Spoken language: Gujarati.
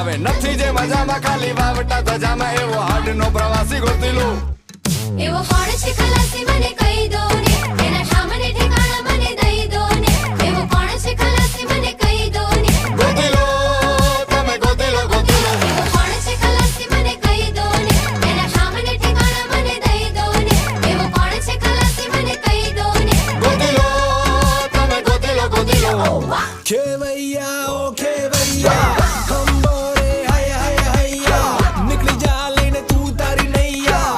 હવે નથી જે મજામાં ખાલી વાવટા ધજામાં એવો હાડનો પ્રવાસી ગોતી લો એવો કોણ છે ખલાસી મને કહી દો ને એના સામને ઠેકાણા મને દઈ દો ને એવો કોણ છે ખલાસી મને કહી દો ને ગોતી લો તમે ગોતી લો એવો કોણ છે ખલાસી મને કહી દો ને એના સામને ઠેકાણા મને દઈ દો ને એવો કોણ છે ખલાસી મને કહી દો ને ગોતી લો તમે ગોતી લો ખેવૈયા